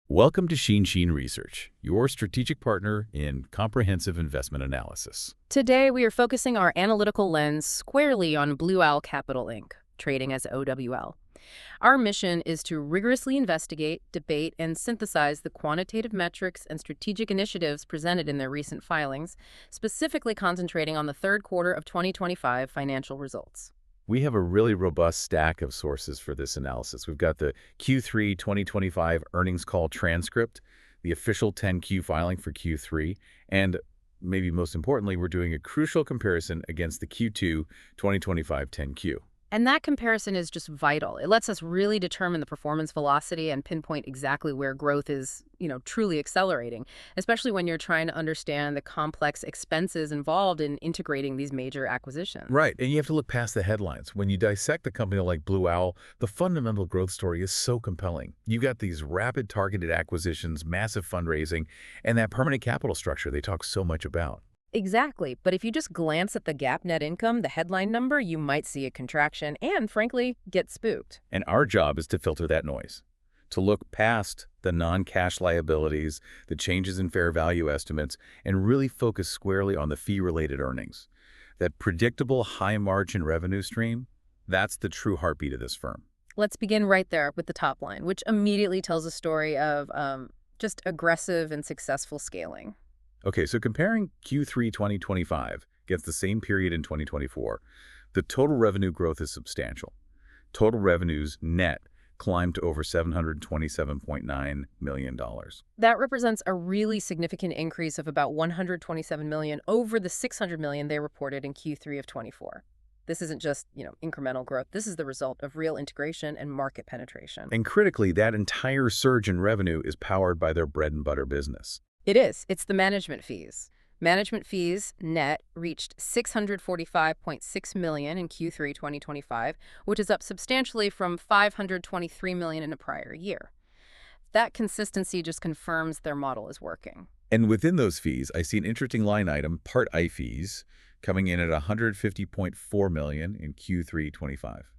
Welcome to Sheen Research, your strategic partner in comprehensive investment analysis. Today, we are focusing our analytical lens squarely on Blue Owl Capital Inc., trading as OWL. Our mission is to rigorously investigate, debate, and synthesize the quantitative metrics and strategic initiatives presented in their recent filings, specifically concentrating on the third quarter of 2025 financial results. We have a really robust stack of sources for this analysis. We've got the Q3 2025 earnings call transcript, the official 10Q filing for Q3, and maybe most importantly, we're doing a crucial comparison against the Q2 2025 10Q. And that comparison is just vital. It lets us really determine the performance velocity and pinpoint exactly where growth is, truly accelerating, especially when you're trying to understand the complex expenses involved in integrating these major acquisitions. Right, and you have to look past the headlines. When you dissect a company like Blue Owl, the fundamental growth story is so compelling. You got these rapid targeted acquisitions, massive fundraising, and that permanent capital structure they talk so much about. Exactly. But if you just glance at the GAAP net income, the headline number, you might see a contraction and, frankly, get spooked. And our job is to filter that noise, to look past the non-cash liabilities, the changes in fair value estimates, and really focus squarely on the fee-related earnings. That predictable high-margin revenue stream, that's the true heartbeat of this firm. Let's begin right there with the top line, which immediately tells a story of just aggressive and successful scaling. Okay, so comparing Q3 2025 against the same period in 2024, the total revenue growth is substantial. Total revenues net climbed to over $727.9 million. That represents a really significant increase of about $127 million over the $600 million they reported in Q3 of 24. This isn't just, incremental growth. This is the result of real integration and market penetration. And critically, that entire surge in revenue is powered by their bread and butter business. It is. It's the management fees. Management fees net reached $645.6 million in Q3 2025, which is up substantially from $523 million in the prior year. That consistency just confirms their model is working. And within those fees, I see an interesting line item, Part I fees, coming in at $150.4 million in Q3 25.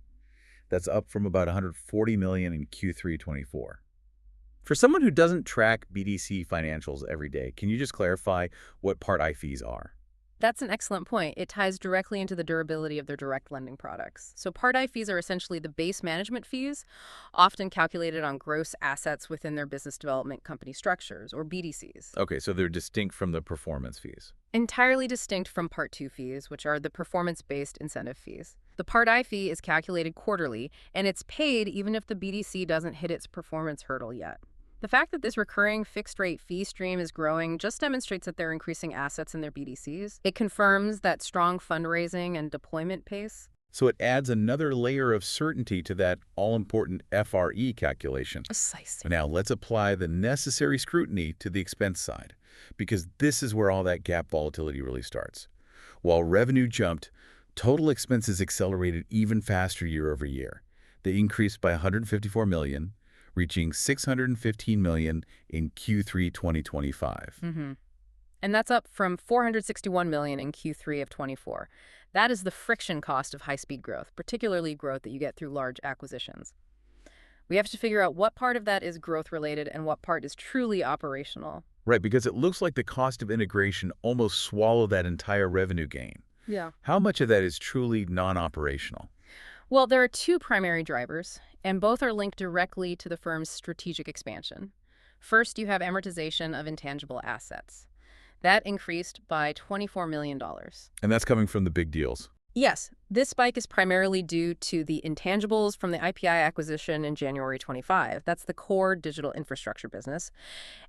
That's up from about $140 million in Q3 24. For someone who doesn't track BDC financials every day, can you just clarify what Part I fees are? That's an excellent point. It ties directly into the durability of their direct lending products. So Part I fees are essentially the base management fees, often calculated on gross assets within their business development company structures, or BDCs. Okay, so they're distinct from the performance fees. Entirely distinct from Part II fees, which are the performance-based incentive fees. The Part I fee is calculated quarterly, and it's paid even if the BDC doesn't hit its performance hurdle yet. The fact that this recurring fixed-rate fee stream is growing just demonstrates that they're increasing assets in their BDCs. It confirms that strong fundraising and deployment pace. So it adds another layer of certainty to that all-important FRE calculation. Precisely. Now, let's apply the necessary scrutiny to the expense side, because this is where all that GAAP volatility really starts. While revenue jumped, total expenses accelerated even faster year over year. They increased by $154 million, reaching $615 million in Q3 2025. And that's up from $461 million in Q3 of 24. That is the friction cost of high-speed growth, particularly growth that you get through large acquisitions. We have to figure out what part of that is growth-related and what part is truly operational. Right, because it looks like the cost of integration almost swallowed that entire revenue gain. Yeah. How much of that is truly non-operational? Well, there are two primary drivers, and both are linked directly to the firm's strategic expansion. First, you have amortization of intangible assets. That increased by $24 million. And that's coming from the big deals. Yes, this spike is primarily due to the intangibles from the IPI acquisition in January 25. That's the core digital infrastructure business.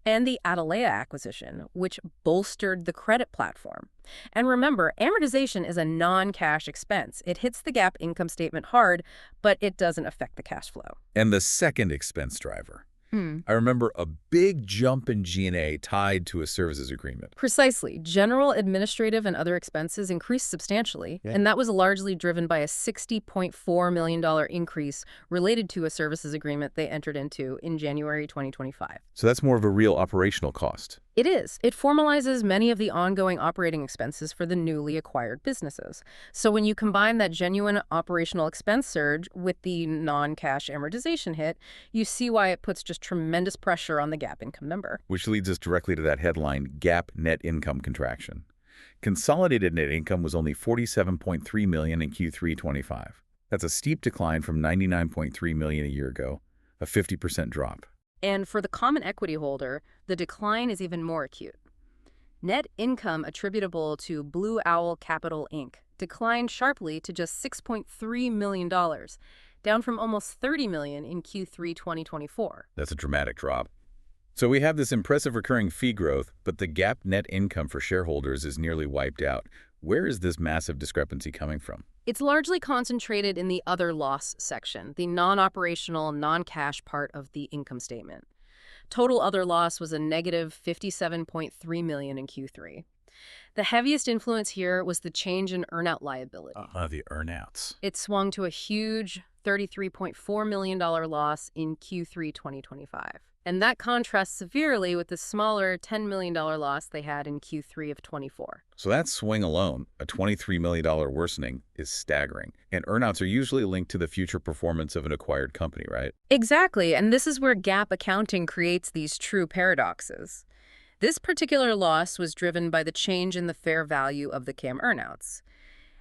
And the Atalaya acquisition, which bolstered the credit platform. And remember, amortization is a non-cash expense. It hits the GAAP income statement hard, but it doesn't affect the cash flow. And the second expense driver. I remember a big jump in G&A tied to a services agreement. Precisely. General, administrative, and other expenses increased substantially, and that was largely driven by a $60.4 million increase related to a services agreement they entered into in January 2025. So that's more of a real operational cost. It is. It formalizes many of the ongoing operating expenses for the newly acquired businesses. So when you combine that genuine operational expense surge with the non-cash amortization hit, you see why it puts just tremendous pressure on the GAAP income number. Which leads us directly to that headline, GAAP net income contraction. Consolidated net income was only $47.3 million in Q3 25. That's a steep decline from $99.3 million a year ago, a 50% drop. And for the common equity holder, the decline is even more acute. Net income attributable to Blue Owl Capital Inc. declined sharply to just $6.3 million, down from almost $30 million in Q3 2024. That's a dramatic drop. So we have this impressive recurring fee growth, but the GAAP net income for shareholders is nearly wiped out. Where is this massive discrepancy coming from? It's largely concentrated in the other loss section, the non-operational, non-cash part of the income statement. Total other loss was a negative $57.3 million in Q3. The heaviest influence here was the change in earnout liability. The earnouts. It swung to a huge $33.4 million loss in Q3 2025. And that contrasts severely with the smaller $10 million loss they had in Q3 of 24. So that swing alone, a $23 million worsening, is staggering. And earnouts are usually linked to the future performance of an acquired company, right? Exactly, and this is where GAAP accounting creates these true paradoxes. This particular loss was driven by the change in the fair value of the CAM earnouts.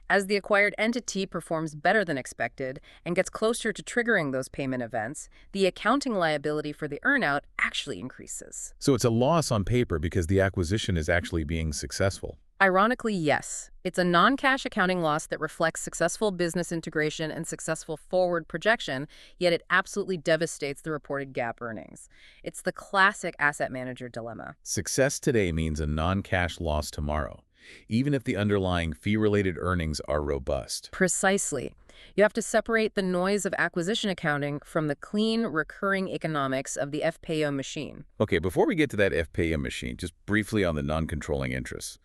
As the acquired entity performs better than expected and gets closer to triggering those payment events, the accounting liability for the earnout actually increases. So it's a loss on paper because the acquisition is actually being successful. Ironically, yes. It's a non-cash accounting loss that reflects successful business integration and successful forward projection, yet it absolutely devastates the reported GAAP earnings. It's the classic asset manager dilemma. Success today means a non-cash loss tomorrow, even if the underlying fee-related earnings are robust. Precisely. You have to separate the noise of acquisition accounting from the clean, recurring economics of the FPAO machine. Okay, before we get to that FPAO machine, just briefly on the non-controlling interests.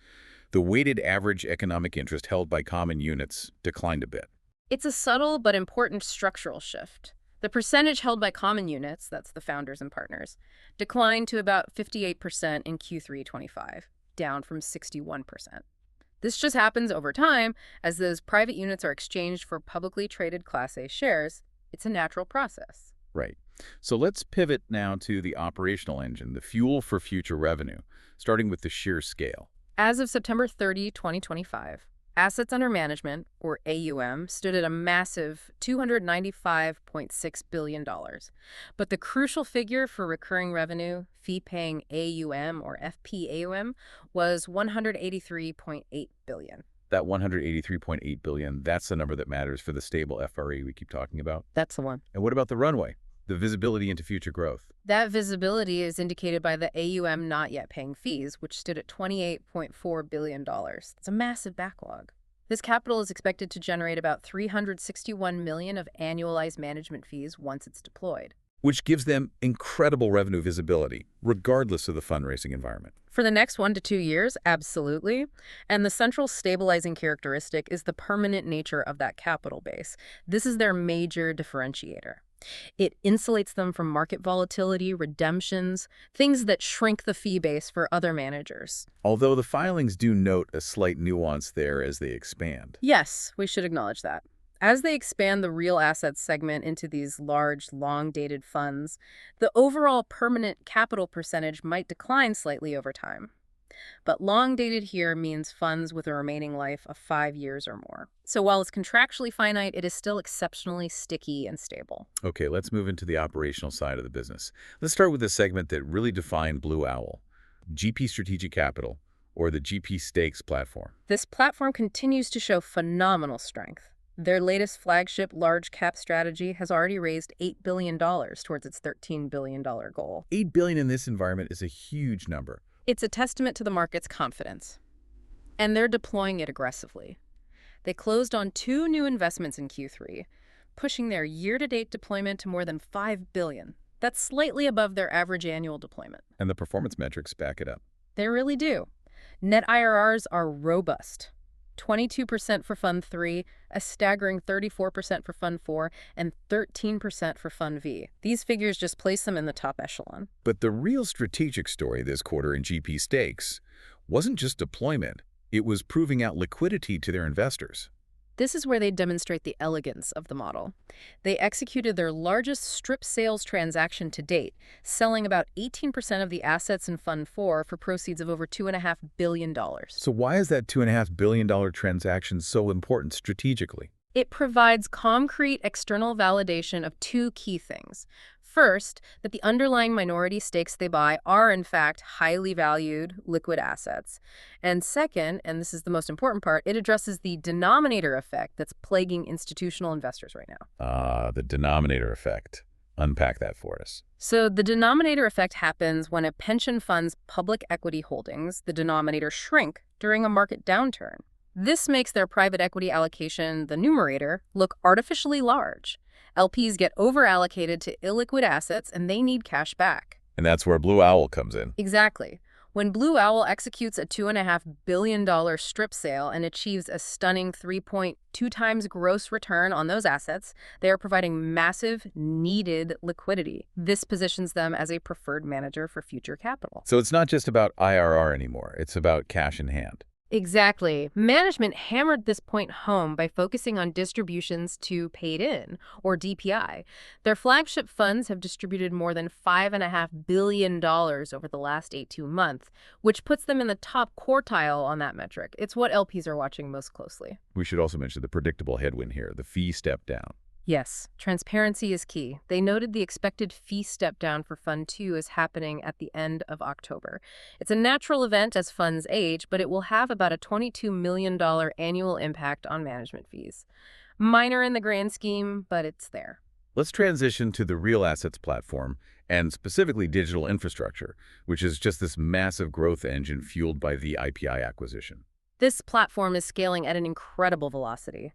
The weighted average economic interest held by common units declined a bit. It's a subtle but important structural shift. The percentage held by common units, that's the founders and partners, declined to about 58% in Q3 25, down from 61%. This just happens over time as those private units are exchanged for publicly traded Class A shares. It's a natural process. Right. So let's pivot now to the operational engine, the fuel for future revenue, starting with the sheer scale. As of September 30, 2025, assets under management, or AUM, stood at a massive $295.6 billion. But the crucial figure for recurring revenue, fee-paying AUM, or FPAUM, was $183.8 billion. That $183.8 billion, that's the number that matters for the stable FRE we keep talking about. That's the one. And what about the runway, the visibility into future growth? That visibility is indicated by the AUM not yet paying fees, which stood at $28.4 billion. It's a massive backlog. This capital is expected to generate about $361 million of annualized management fees once it's deployed. Which gives them incredible revenue visibility, regardless of the fundraising environment. For the next 1 to 2 years, absolutely. And the central stabilizing characteristic is the permanent nature of that capital base. This is their major differentiator. It insulates them from market volatility, redemptions, things that shrink the fee base for other managers. Although the filings do note a slight nuance there as they expand. Yes, we should acknowledge that. As they expand the real assets segment into these large, long-dated funds, the overall permanent capital percentage might decline slightly over time. But long-dated here means funds with a remaining life of 5 years or more. So while it's contractually finite, it is still exceptionally sticky and stable. Okay, let's move into the operational side of the business. Let's start with the segment that really defined Blue Owl, GP Strategic Capital, or the GP Stakes platform. This platform continues to show phenomenal strength. Their latest flagship large-cap strategy has already raised $8 billion towards its $13 billion goal. $8 billion in this environment is a huge number. It's a testament to the market's confidence. And they're deploying it aggressively. They closed on 2 new investments in Q3, pushing their year-to-date deployment to more than $5 billion. That's slightly above their average annual deployment. And the performance metrics back it up. They really do. Net IRRs are robust, 22% for Fund 3, a staggering 34% for Fund 4, and 13% for Fund V. These figures just place them in the top echelon. But the real strategic story this quarter in GP stakes wasn't just deployment. It was proving out liquidity to their investors. This is where they demonstrate the elegance of the model. They executed their largest strip sales transaction to date, selling about 18% of the assets in Fund 4 for proceeds of over $2.5 billion. So why is that $2.5 billion transaction so important strategically? It provides concrete external validation of two key things. First, that the underlying minority stakes they buy are, in fact, highly valued liquid assets. And second, and this is the most important part, it addresses the denominator effect that's plaguing institutional investors right now. The denominator effect. Unpack that for us. So the denominator effect happens when a pension fund's public equity holdings, the denominator, shrink during a market downturn. This makes their private equity allocation, the numerator, look artificially large. LPs get over-allocated to illiquid assets and they need cash back. And that's where Blue Owl comes in. Exactly. When Blue Owl executes a $2.5 billion strip sale and achieves a stunning 3.2 times gross return on those assets, they are providing massive, needed liquidity. This positions them as a preferred manager for future capital. So it's not just about IRR anymore. It's about cash in hand. Exactly. Management hammered this point home by focusing on distributions to paid in, or DPI. Their flagship funds have distributed more than $5.5 billion over the last 18 months, which puts them in the top quartile on that metric. It's what LPs are watching most closely. We should also mention the predictable headwind here, the fee step down. Yes, transparency is key. They noted the expected fee step down for Fund 2 is happening at the end of October. It's a natural event as funds age, but it will have about a $22 million annual impact on management fees. Minor in the grand scheme, but it's there. Let's transition to the real assets platform, and specifically digital infrastructure, which is just this massive growth engine fueled by the IPI acquisition. This platform is scaling at an incredible velocity.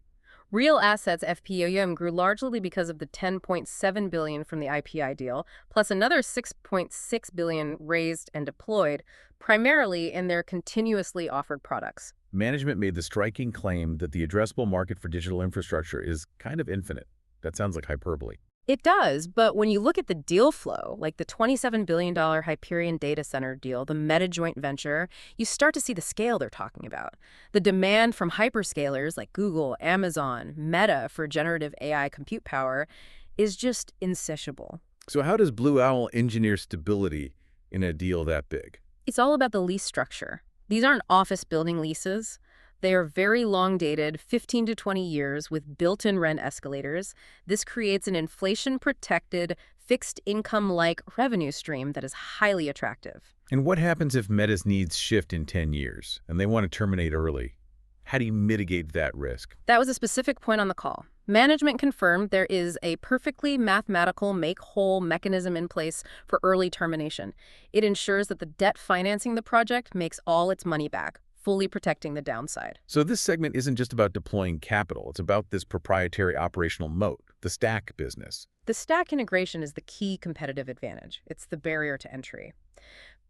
Real assets FPAUM grew largely because of the $10.7 billion from the IPI deal, plus another $6.6 billion raised and deployed, primarily in their continuously offered products. Management made the striking claim that the addressable market for digital infrastructure is kind of infinite. That sounds like hyperbole. It does, but when you look at the deal flow, like the $27 billion Hyperion data center deal, the Meta joint venture, you start to see the scale they're talking about. The demand from hyperscalers like Google, Amazon, Meta for generative AI compute power is just insatiable. So how does Blue Owl engineer stability in a deal that big? It's all about the lease structure. These aren't office building leases. They are very long-dated, 15 to 20 years, with built-in rent escalators. This creates an inflation-protected, fixed-income-like revenue stream that is highly attractive. And what happens if Meta's needs shift in 10 years and they want to terminate early? How do you mitigate that risk? That was a specific point on the call. Management confirmed there is a perfectly mathematical make-whole mechanism in place for early termination. It ensures that the debt financing the project makes all its money back, fully protecting the downside. So this segment isn't just about deploying capital. It's about this proprietary operational moat, the stack business. The stack integration is the key competitive advantage. It's the barrier to entry.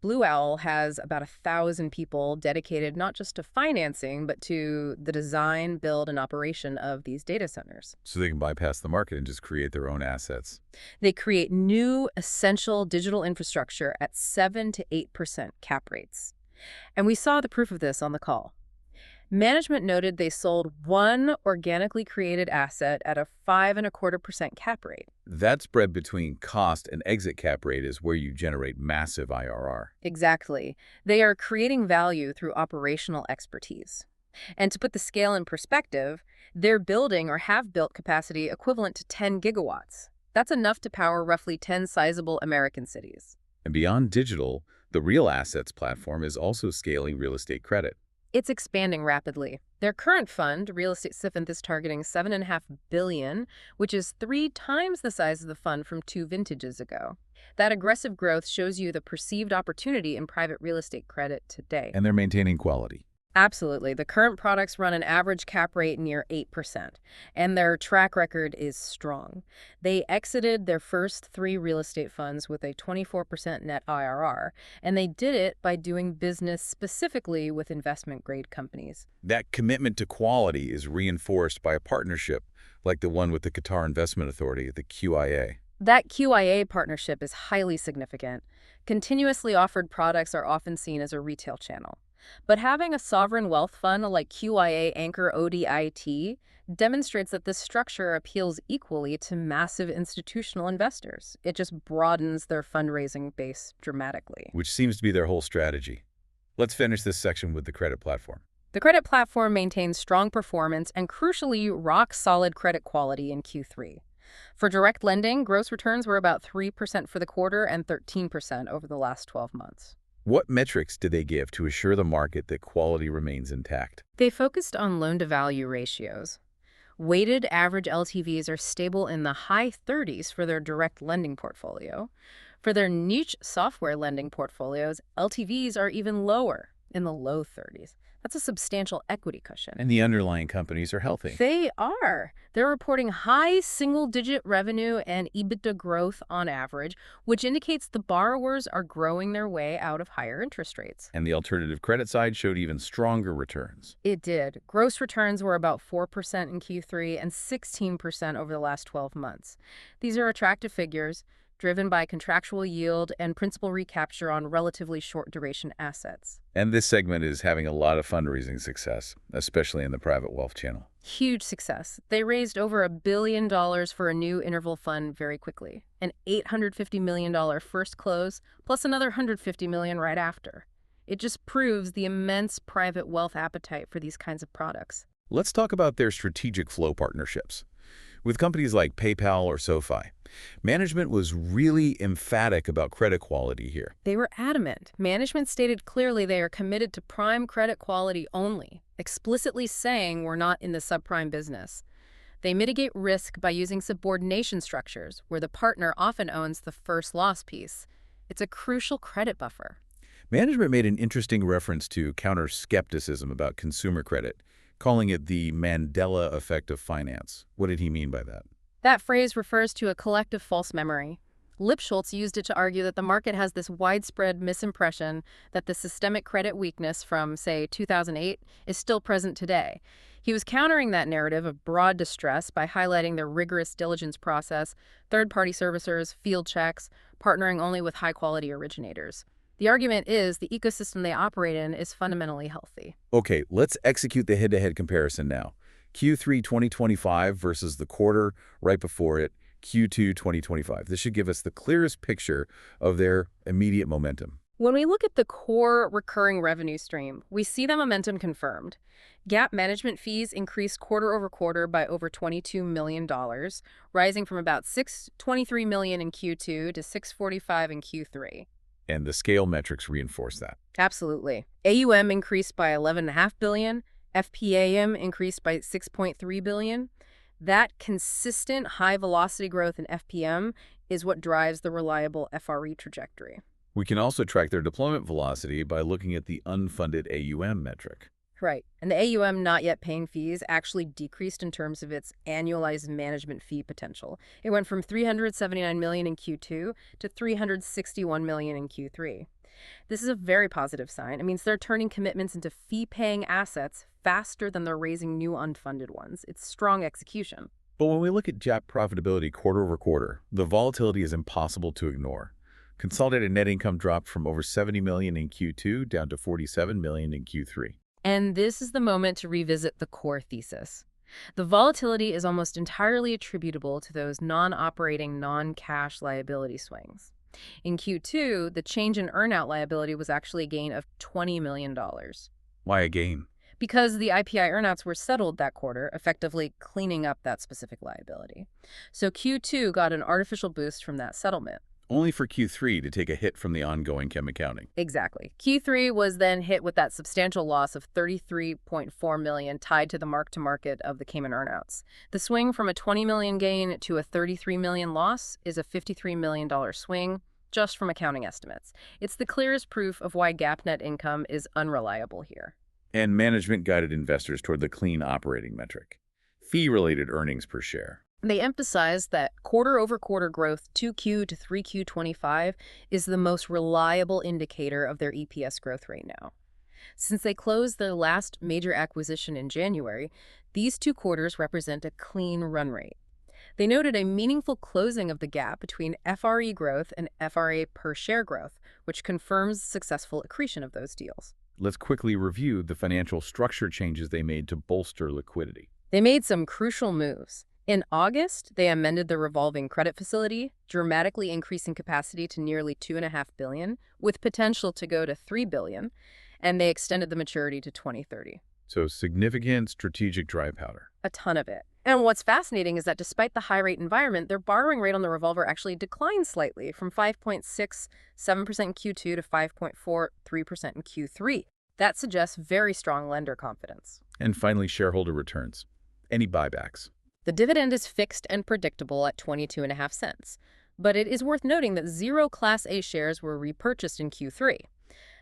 Blue Owl has about 1,000 people dedicated not just to financing, but to the design, build, and operation of these data centers. So they can bypass the market and just create their own assets. They create new, essential digital infrastructure at 7 to 8% cap rates. And we saw the proof of this on the call. Management noted they sold one organically created asset at a 5.25% cap rate. That spread between cost and exit cap rate is where you generate massive IRR. Exactly. They are creating value through operational expertise. And to put the scale in perspective, they're building or have built capacity equivalent to 10 gigawatts. That's enough to power roughly 10 sizable American cities. And beyond digital, the real assets platform is also scaling real estate credit. It's expanding rapidly. Their current fund, Real Estate Siphon, is targeting $7.5 billion, which is 3 times the size of the fund from 2 vintages ago. That aggressive growth shows you the perceived opportunity in private real estate credit today. And they're maintaining quality. Absolutely. The current products run an average cap rate near 8%, and their track record is strong. They exited their first three real estate funds with a 24% net IRR, and they did it by doing business specifically with investment-grade companies. That commitment to quality is reinforced by a partnership like the one with the Qatar Investment Authority, the QIA. That QIA partnership is highly significant. Continuously offered products are often seen as a retail channel. But having a sovereign wealth fund like QIA Anchor ODIT demonstrates that this structure appeals equally to massive institutional investors. It just broadens their fundraising base dramatically. Which seems to be their whole strategy. Let's finish this section with the credit platform. The credit platform maintains strong performance and, crucially, rock-solid credit quality in Q3. For direct lending, gross returns were about 3% for the quarter and 13% over the last 12 months. What metrics did they give to assure the market that quality remains intact? They focused on loan-to-value ratios. Weighted average LTVs are stable in the high 30s for their direct lending portfolio. For their niche software lending portfolios, LTVs are even lower, in the low 30s. That's a substantial equity cushion. And the underlying companies are healthy. They are. They're reporting high single-digit revenue and EBITDA growth on average, which indicates the borrowers are growing their way out of higher interest rates. And the alternative credit side showed even stronger returns. It did. Gross returns were about 4% in Q3 and 16% over the last 12 months. These are attractive figures, driven by contractual yield and principal recapture on relatively short-duration assets. And this segment is having a lot of fundraising success, especially in the private wealth channel. Huge success. They raised over $1 billion for a new interval fund very quickly. An $850 million first close, plus another $150 million right after. It just proves the immense private wealth appetite for these kinds of products. Let's talk about their strategic flow partnerships. With companies like PayPal or SoFi, management was really emphatic about credit quality here. They were adamant. Management stated clearly they are committed to prime credit quality only, explicitly saying we're not in the subprime business. They mitigate risk by using subordination structures, where the partner often owns the first loss piece. It's a crucial credit buffer. Management made an interesting reference to counter-skepticism about consumer credit, calling it the Mandela effect of finance. What did he mean by that? That phrase refers to a collective false memory. Lipschultz used it to argue that the market has this widespread misimpression that the systemic credit weakness from, say, 2008 is still present today. He was countering that narrative of broad distress by highlighting their rigorous diligence process, third-party servicers, field checks, partnering only with high-quality originators. The argument is the ecosystem they operate in is fundamentally healthy. Okay, let's execute the head-to-head comparison now. Q3 2025 versus the quarter right before it, Q2 2025. This should give us the clearest picture of their immediate momentum. When we look at the core recurring revenue stream, we see the momentum confirmed. GAAP management fees increased quarter over quarter by over $22 million, rising from about $623 million in Q2 to $645 in Q3. And the scale metrics reinforce that. Absolutely. AUM increased by $11.5 billion, FPAM increased by $6.3 billion. That consistent high-velocity growth in FPM is what drives the reliable FRE trajectory. We can also track their deployment velocity by looking at the unfunded AUM metric. Right. And the AUM not yet paying fees actually decreased in terms of its annualized management fee potential. It went from $379 million in Q2 to $361 million in Q3. This is a very positive sign. It means they're turning commitments into fee-paying assets faster than they're raising new unfunded ones. It's strong execution. But when we look at GAAP profitability quarter over quarter, the volatility is impossible to ignore. Consolidated net income dropped from over $70 million in Q2 down to $47 million in Q3. And this is the moment to revisit the core thesis. The volatility is almost entirely attributable to those non-operating, non-cash liability swings. In Q2, the change in earnout liability was actually a gain of $20 million. Why a gain? Because the IPI earnouts were settled that quarter, effectively cleaning up that specific liability. So Q2 got an artificial boost from that settlement. Only for Q3 to take a hit from the ongoing chem accounting. Exactly. Q3 was then hit with that substantial loss of $33.4 million tied to the mark-to-market of the Cayman earnouts. The swing from a $20 million gain to a $33 million loss is a $53 million swing just from accounting estimates. It's the clearest proof of why GAAP net income is unreliable here. And management guided investors toward the clean operating metric, fee-related earnings per share. They emphasized that quarter-over-quarter growth 2Q to 3Q 25 is the most reliable indicator of their EPS growth rate now. Since they closed their last major acquisition in January, these 2 quarters represent a clean run rate. They noted a meaningful closing of the gap between FRE growth and FRA per share growth, which confirms successful accretion of those deals. Let's quickly review the financial structure changes they made to bolster liquidity. They made some crucial moves. In August, they amended the revolving credit facility, dramatically increasing capacity to nearly $2.5 billion, with potential to go to $3 billion, and they extended the maturity to 2030. So significant strategic dry powder. A ton of it. And what's fascinating is that despite the high-rate environment, their borrowing rate on the revolver actually declined slightly from 5.67% in Q2 to 5.43% in Q3. That suggests very strong lender confidence. And finally, shareholder returns. Any buybacks? The dividend is fixed and predictable at 22.5 cents, but it is worth noting that 0 Class A shares were repurchased in Q3.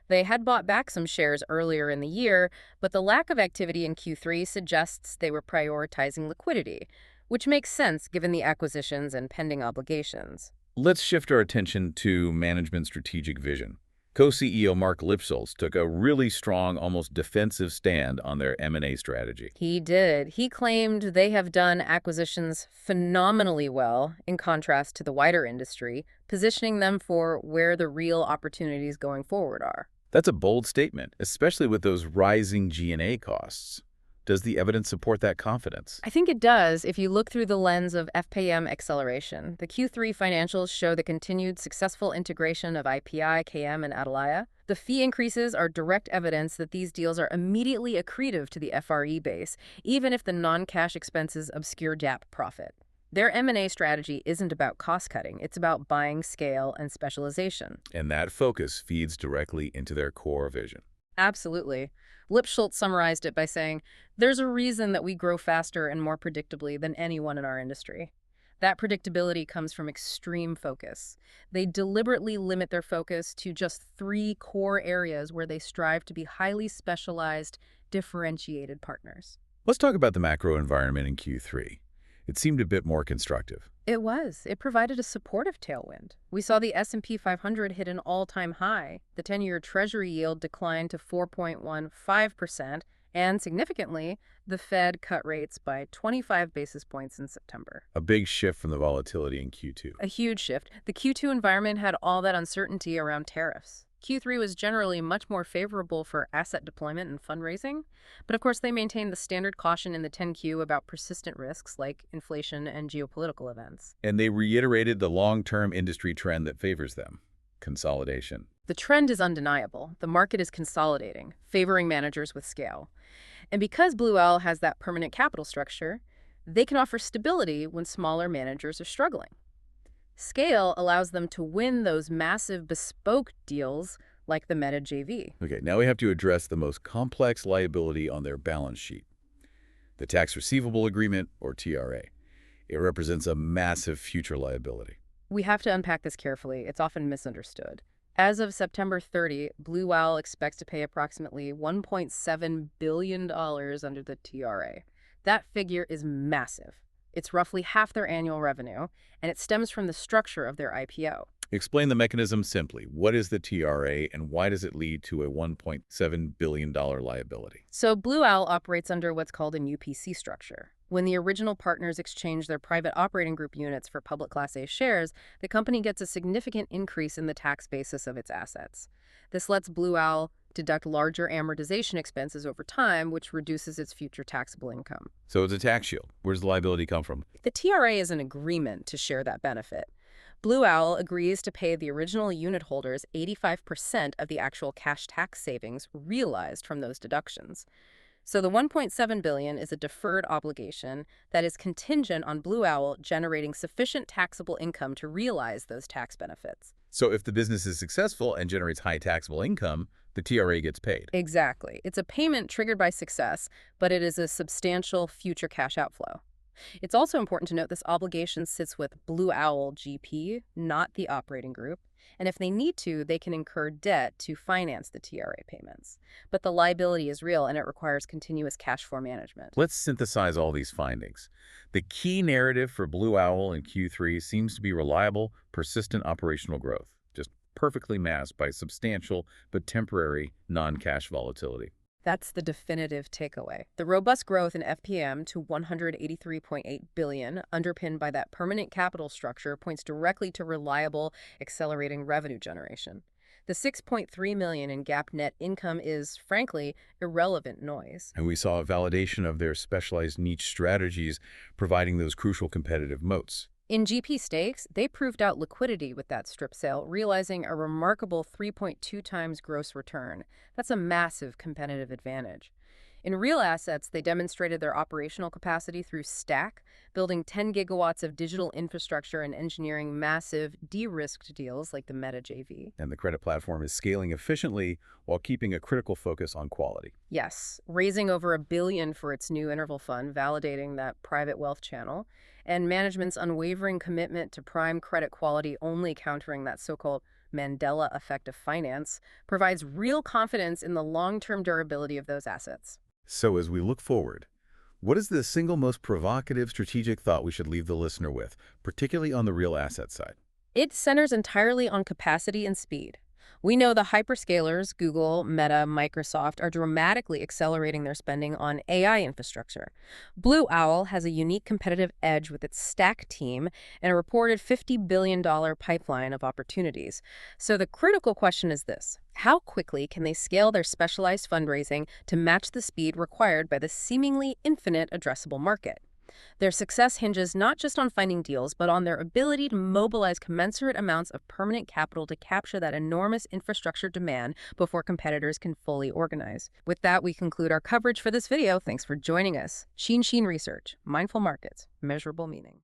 They had bought back some shares earlier in the year, but the lack of activity in Q3 suggests they were prioritizing liquidity, which makes sense given the acquisitions and pending obligations. Let's shift our attention to management strategic vision. Co-CEO Mark Lipschultz took a really strong, almost defensive stand on their M&A strategy. He did. He claimed they have done acquisitions phenomenally well, in contrast to the wider industry, positioning them for where the real opportunities going forward are. That's a bold statement, especially with those rising G&A costs. Does the evidence support that confidence? I think it does if you look through the lens of FPM acceleration. The Q3 financials show the continued successful integration of IPI, KM, and Atalaya. The fee increases are direct evidence that these deals are immediately accretive to the FRE base, even if the non-cash expenses obscure GAAP profit. Their M&A strategy isn't about cost-cutting. It's about buying scale and specialization. And that focus feeds directly into their core vision. Absolutely. Lipschultz summarized it by saying, "There's a reason that we grow faster and more predictably than anyone in our industry. That predictability comes from extreme focus. They deliberately limit their focus to just 3 core areas where they strive to be highly specialized, differentiated partners." Let's talk about the macro environment in Q3. It seemed a bit more constructive. It was. It provided a supportive tailwind. We saw the S&P 500 hit an all-time high. The 10-year Treasury yield declined to 4.15%, and significantly, the Fed cut rates by 25 basis points in September. A big shift from the volatility in Q2. A huge shift. The Q2 environment had all that uncertainty around tariffs. Q3 was generally much more favorable for asset deployment and fundraising, but of course they maintained the standard caution in the 10Q about persistent risks like inflation and geopolitical events. And they reiterated the long-term industry trend that favors them: consolidation. The trend is undeniable. The market is consolidating, favoring managers with scale. And because Blue Owl has that permanent capital structure, they can offer stability when smaller managers are struggling. Scale allows them to win those massive bespoke deals like the Meta JV. Okay, now we have to address the most complex liability on their balance sheet: the Tax Receivable Agreement, or TRA. It represents a massive future liability. We have to unpack this carefully. It's often misunderstood. As of September 30, Blue Owl expects to pay approximately $1.7 billion under the TRA. That figure is massive. It's roughly half their annual revenue, and it stems from the structure of their IPO. Explain the mechanism simply. What is the TRA, and why does it lead to a $1.7 billion liability? So Blue Owl operates under what's called an UPC structure. When the original partners exchange their private operating group units for public Class A shares, the company gets a significant increase in the tax basis of its assets. This lets Blue Owl deduct larger amortization expenses over time, which reduces its future taxable income. So it's a tax shield. Where does the liability come from? The TRA is an agreement to share that benefit. Blue Owl agrees to pay the original unit holders 85% of the actual cash tax savings realized from those deductions. So the $1.7 billion is a deferred obligation that is contingent on Blue Owl generating sufficient taxable income to realize those tax benefits. So if the business is successful and generates high taxable income, the TRA gets paid. Exactly. It's a payment triggered by success, but it is a substantial future cash outflow. It's also important to note this obligation sits with Blue Owl GP, not the operating group. And if they need to, they can incur debt to finance the TRA payments. But the liability is real and it requires continuous cash flow management. Let's synthesize all these findings. The key narrative for Blue Owl in Q3 seems to be reliable, persistent operational growth, just perfectly masked by substantial but temporary non-cash volatility. That's the definitive takeaway. The robust growth in FPM to 183.8 billion, underpinned by that permanent capital structure, points directly to reliable, accelerating revenue generation. The 6.3 million in GAAP net income is, frankly, irrelevant noise. And we saw a validation of their specialized niche strategies, providing those crucial competitive moats. In GP stakes, they proved out liquidity with that strip sale, realizing a remarkable 3.2 times gross return. That's a massive competitive advantage. In real assets, they demonstrated their operational capacity through Stack, building 10 gigawatts of digital infrastructure and engineering massive, de-risked deals like the Meta JV. And the credit platform is scaling efficiently while keeping a critical focus on quality. Yes, raising over $1 billion for its new interval fund, validating that private wealth channel, and management's unwavering commitment to prime credit quality, only countering that so-called Mandela effect of finance, provides real confidence in the long-term durability of those assets. So as we look forward, what is the single most provocative strategic thought we should leave the listener with, particularly on the real asset side? It centers entirely on capacity and speed. We know the hyperscalers, Google, Meta, Microsoft, are dramatically accelerating their spending on AI infrastructure. Blue Owl has a unique competitive edge with its Stack team and a reported $50 billion pipeline of opportunities. So the critical question is this: how quickly can they scale their specialized fundraising to match the speed required by the seemingly infinite addressable market? Their success hinges not just on finding deals, but on their ability to mobilize commensurate amounts of permanent capital to capture that enormous infrastructure demand before competitors can fully organize. With that, we conclude our coverage for this video. Thanks for joining us. Sheen Research, Mindful Markets, Measurable Meaning.